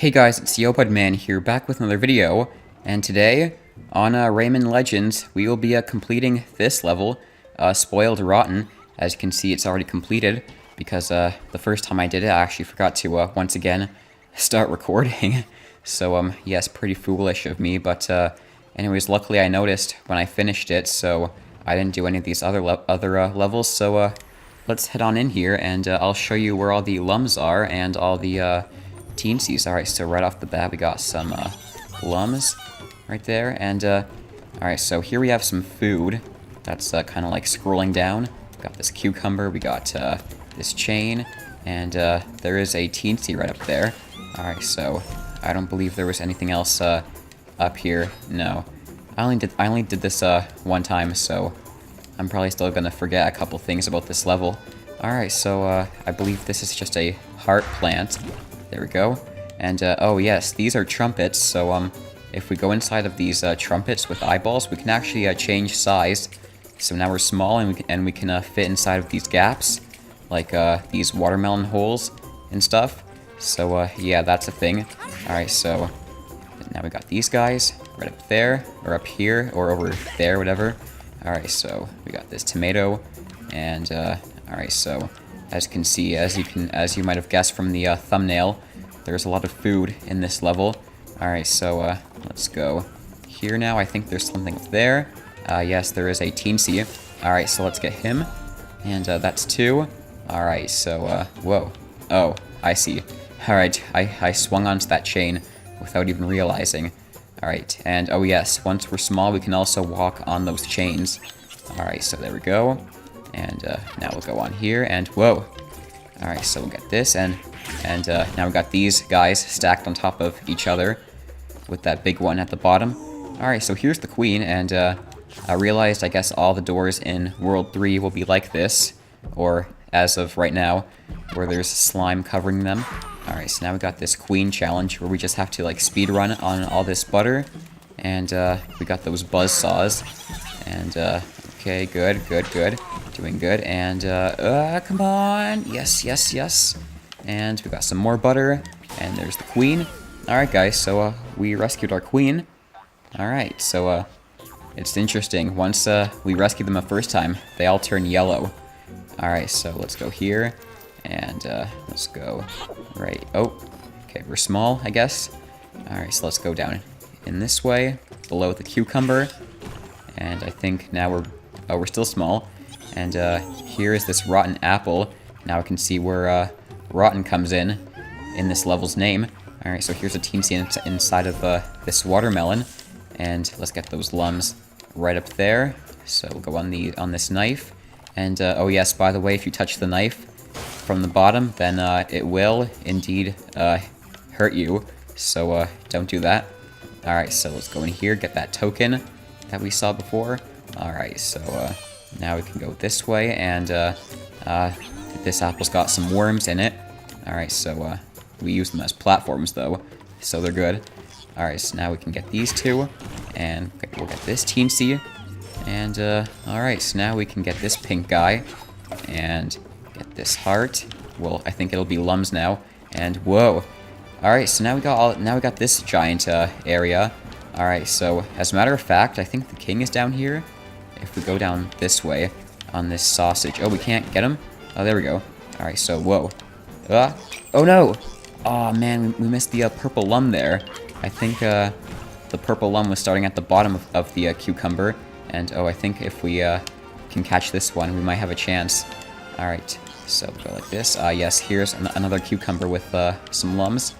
Hey guys, it's Man here, back with another video, and today, on Rayman Legends, we will be completing this level, Spoiled Rotten. As you can see, it's already completed, because the first time I did it, I actually forgot to, once again, start recording. So, yes, pretty foolish of me, but, anyways, luckily I noticed when I finished it, so I didn't do any of these other levels, so, let's head on in here, and I'll show you where all the lums are, and all the, teensies. Alright, so right off the bat, we got some lums right there. And, alright, so here we have some food. That's kind of like scrolling down. We got this cucumber, we got this chain, and there is a teensy right up there. Alright, so I don't believe there was anything else up here. No. I only did this one time, so I'm probably still gonna forget a couple things about this level. Alright, so I believe this is just a heart plant. There we go. And, oh yes, these are trumpets, so, if we go inside of these, trumpets with eyeballs, we can actually, change size. So now we're small, and we can fit inside of these gaps, like, these watermelon holes and stuff. So, yeah, that's a thing. Alright, so, now we got these guys, right up there, or up here, or over there, whatever. Alright, so, we got this tomato, and, alright, so, as you can see, as you might have guessed from the thumbnail, there's a lot of food in this level. Alright, so let's go here now. I think there's something up there. Yes, there is a teensy. Alright, so let's get him. And that's two. Alright, so, whoa. Oh, I see. Alright, I swung onto that chain without even realizing. Alright, and oh yes, once we're small, we can also walk on those chains. Alright, so there we go. And now we'll go on here, and whoa. Alright, so we'll get this, and now we've got these guys stacked on top of each other with that big one at the bottom. Alright, so here's the queen, and I realized, I guess, all the doors in World 3 will be like this, or as of right now, where there's slime covering them. Alright, so now we got this queen challenge, where we just have to, like, speed run on all this butter, and we got those buzz saws, and okay, good. Doing good, and, come on! Yes. And we got some more butter, and there's the queen. Alright, guys, so, we rescued our queen. Alright, so, it's interesting. Once, we rescued them the first time, they all turn yellow. Alright, so let's go here, and, let's go right. Oh, okay, we're small, I guess. Alright, so let's go down in this way, below the cucumber. And I think now we're still small. And here is this rotten apple. Now I can see where rotten comes in this level's name. Alright, so here's a teensy inside of this watermelon. And let's get those lums right up there. So we'll go on this knife. And oh yes, by the way, if you touch the knife from the bottom, then it will indeed hurt you. So don't do that. Alright, so let's go in here, get that token that we saw before. Alright, so now we can go this way, and this apple's got some worms in it. Alright, so we use them as platforms, though, so they're good. Alright, so now we can get these two, and we'll get this teensy. And, alright, so now we can get this pink guy, and get this heart. Well, I think it'll be lums now, and whoa. Alright, so now we got this giant area. Alright, so as a matter of fact, I think the king is down here. If we go down this way on this sausage. Oh, we can't get him? Oh, there we go. Alright, so, whoa. Oh no! Oh man, we missed the purple lum there. I think the purple lum was starting at the bottom of the cucumber. And oh, I think if we can catch this one, we might have a chance. Alright, so go like this. Yes, here's another cucumber with some lums.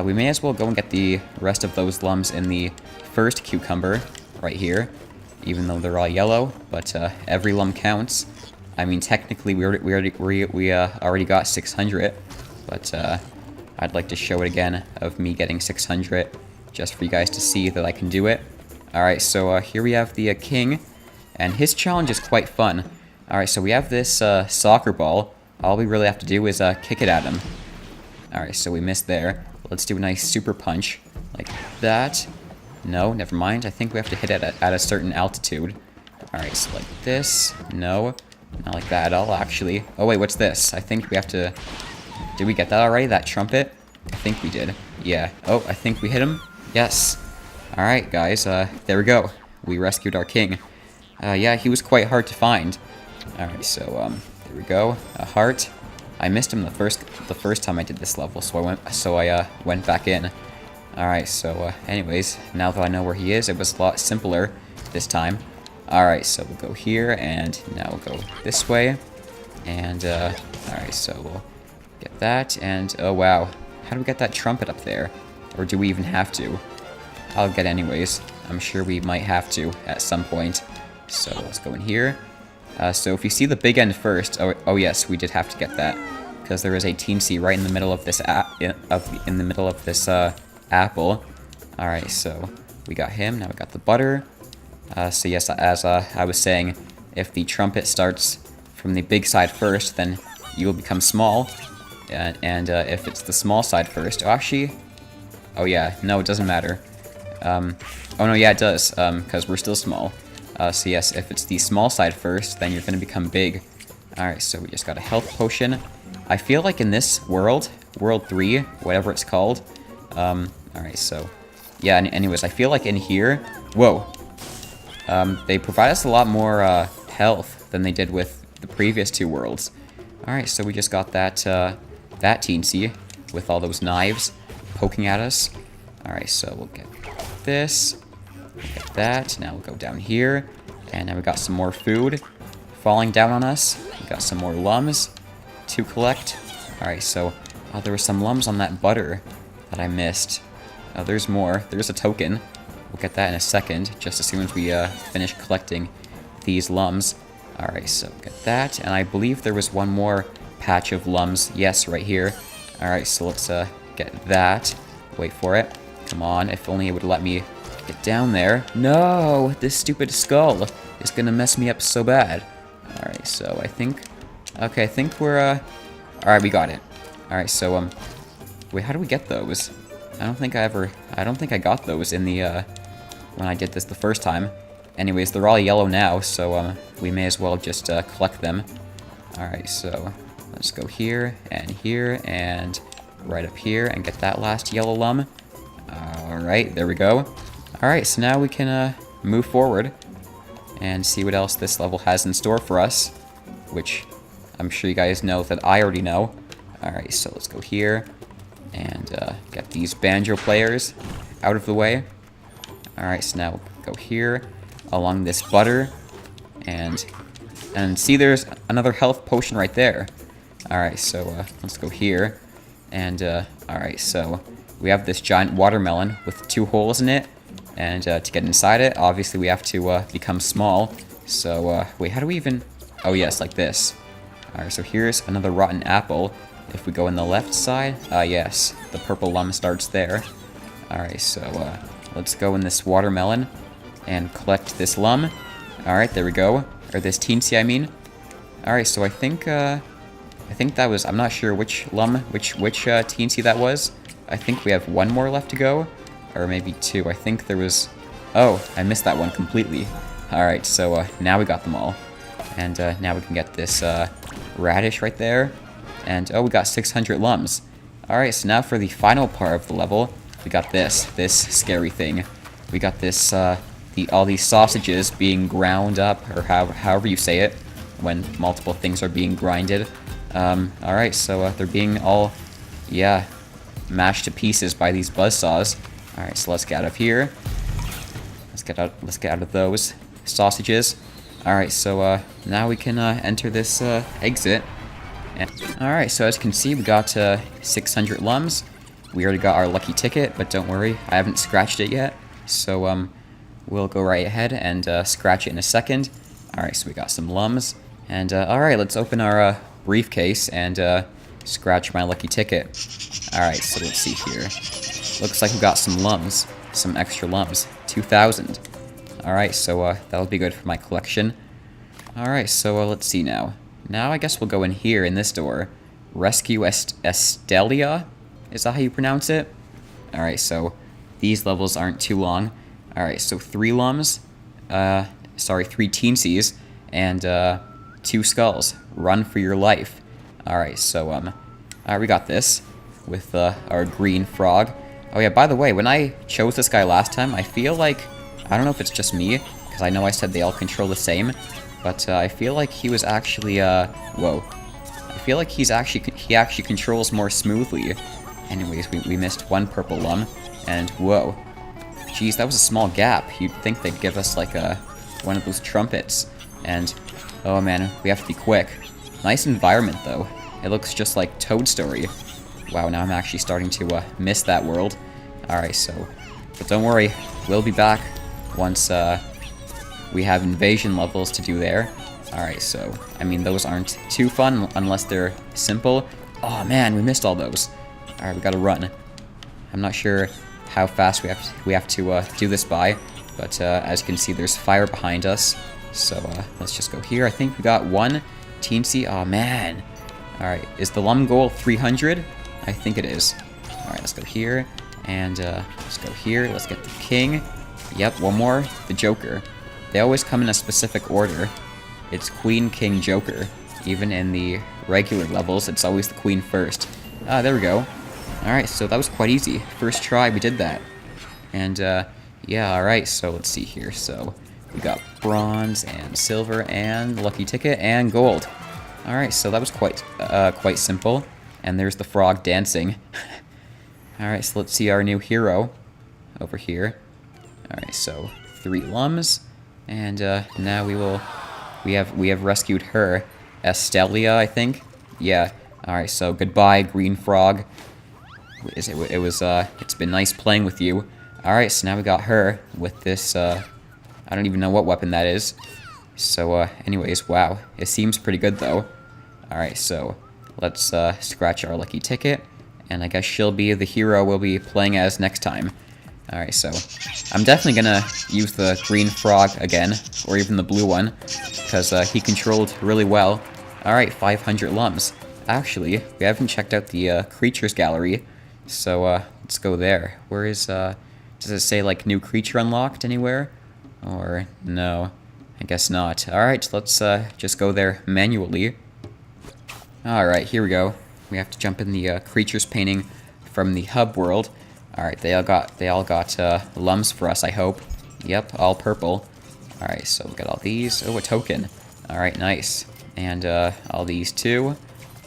We may as well go and get the rest of those lums in the first cucumber right here, even though they're all yellow, but every lum counts. I mean, technically, we already got 600, but I'd like to show it again of me getting 600, just for you guys to see that I can do it. Alright, so here we have the king, and his challenge is quite fun. Alright, so we have this soccer ball. All we really have to do is kick it at him. Alright, so we missed there. Let's do a nice super punch, like that. No, never mind. I think we have to hit it at a certain altitude. Alright, so like this. No, not like that at all, actually. Oh wait, what's this? I think we have to... Did we get that already, that trumpet? I think we did. Yeah. Oh, I think we hit him. Yes. Alright, guys. There we go. We rescued our king. Yeah, he was quite hard to find. Alright, so, there we go. A heart. I missed him the first time I did this level, so I went back in. Alright, so, anyways, now that I know where he is, it was a lot simpler this time. Alright, so we'll go here, and now we'll go this way. And, alright, so we'll get that, and, oh wow. How do we get that trumpet up there? Or do we even have to? I'll get anyways. I'm sure we might have to at some point. So let's go in here. So if you see the big end first, oh yes, we did have to get that, because there is a teensy right in the middle of this apple. All right, so we got him. Now we got the butter. So yes, as I was saying, if the trumpet starts from the big side first, then you will become small, and if it's the small side first, oh yeah, no, it doesn't matter. Oh no, yeah, it does, because we're still small. So yes, if it's the small side first, then you're going to become big. Alright, so we just got a health potion. I feel like in this world, World 3, whatever it's called, alright, so, yeah, anyways, I feel like in here, whoa, they provide us a lot more, health than they did with the previous two worlds. Alright, so we just got that teensy with all those knives poking at us. Alright, so we'll get this. Get that. Now we'll go down here. And now we got some more food falling down on us. We got some more lums to collect. Alright, so there were some lums on that butter that I missed. There's more. There's a token. We'll get that in a second, just as soon as we finish collecting these lums. Alright, so get that. And I believe there was one more patch of lums. Yes, right here. Alright, so let's get that. Wait for it. Come on, if only it would let me get down there. No! This stupid skull is gonna mess me up so bad. Alright, so I think... Okay, I think we're, Alright, we got it. Alright, so, wait, how do we get those? I don't think I got those in the, when I did this the first time. Anyways, they're all yellow now, so, we may as well just, collect them. Alright, so, let's go here, and right up here, and get that last yellow lum. Alright, there we go. Alright, so now we can move forward and see what else this level has in store for us, which I'm sure you guys know that I already know. Alright, so let's go here and get these banjo players out of the way. Alright, so now we'll go here along this butter, and see, there's another health potion right there. Alright, so let's go here, and alright, so we have this giant watermelon with 2 holes in it. And to get inside it, obviously we have to become small. So, wait, how do we even... Oh, yes, like this. Alright, so here's another rotten apple. If we go in the left side, yes, the purple lum starts there. Alright, so let's go in this watermelon and collect this lum. Alright, there we go. Or this teensy, I mean. Alright, so I think that was... I'm not sure which lum, which teensy that was. I think we have one more left to go. Or maybe 2. I think there was... Oh, I missed that one completely. Alright, so now we got them all. And now we can get this radish right there. And, oh, we got 600 lums. Alright, so now for the final part of the level, we got this scary thing. We got this, all these sausages being ground up, or however you say it, when multiple things are being grinded. Alright, so they're being all, yeah, mashed to pieces by these buzzsaws. Alright, so let's get out of here. Let's get out of those sausages. Alright, so now we can enter this exit. Alright, so as you can see, we got 600 lums. We already got our lucky ticket, but don't worry, I haven't scratched it yet. So we'll go right ahead and scratch it in a second. Alright, so we got some lums. And alright, let's open our briefcase and scratch my lucky ticket. Alright, so let's see here. Looks like we got some lums, some extra lums, 2,000. Alright, so that'll be good for my collection. Alright, so let's see now. Now I guess we'll go in here in this door. Rescue Estelia? Is that how you pronounce it? Alright, so these levels aren't too long. Alright, so 3 lums, 3 teensies, and 2 skulls. Run for your life. Alright, so we got this with our green frog. Oh yeah, by the way, when I chose this guy last time, I feel like, I don't know if it's just me, because I know I said they all control the same, but I feel like he was actually, whoa. I feel like he actually controls more smoothly. Anyways, we missed one purple lum, and whoa. Jeez, that was a small gap. You'd think they'd give us like one of those trumpets. And, oh man, we have to be quick. Nice environment though. It looks just like Toad Story. Wow, now I'm actually starting to miss that world. Alright, so, but don't worry, we'll be back once we have invasion levels to do there. Alright, so, I mean, those aren't too fun unless they're simple. Oh man, we missed all those. Alright, we gotta run. I'm not sure how fast we have to do this by, but as you can see, there's fire behind us. So let's just go here. I think we got one teensy. Oh man. Alright, is the lum goal 300? I think it is. Alright, let's go here. And let's go here. Let's get the king. Yep, one more. The joker. They always come in a specific order. It's queen, king, joker. Even in the regular levels, it's always the queen first. Ah, there we go. Alright, so that was quite easy. First try, we did that. And, yeah, alright, so let's see here. So, we got bronze and silver and lucky ticket and gold. Alright, so that was quite simple. And there's the frog dancing. Alright, so let's see our new hero over here. Alright, so 3 lums. And, now we have rescued her. Estelia, I think. Yeah. Alright, so goodbye, green frog. It's been nice playing with you. Alright, so now we got her with this, I don't even know what weapon that is. So, anyways, wow. It seems pretty good, though. Alright, so let's, scratch our lucky ticket. And I guess she'll be the hero we'll be playing as next time. Alright, so I'm definitely gonna use the green frog again, or even the blue one, because, he controlled really well. Alright, 500 lums. Actually, we haven't checked out the, creatures gallery. So, let's go there. Where is, does it say, like, new creature unlocked anywhere? Or, no, I guess not. Alright, let's, just go there manually. Alright, here we go. We have to jump in the, creatures painting from the hub world. Alright, they all got, lums for us, I hope. Yep, all purple. Alright, so we got all these. Oh, a token. Alright, nice. And, all these too.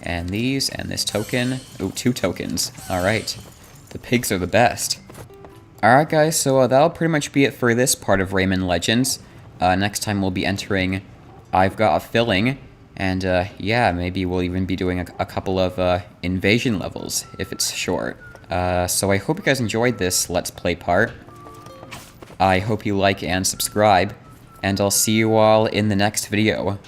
And these, and this token. Oh, 2 tokens. Alright. The pigs are the best. Alright guys, so that'll pretty much be it for this part of Rayman Legends. Next time we'll be entering I've Got a Filling. And yeah, maybe we'll even be doing a couple of invasion levels, if it's short. So I hope you guys enjoyed this Let's Play part. I hope you like and subscribe. And I'll see you all in the next video.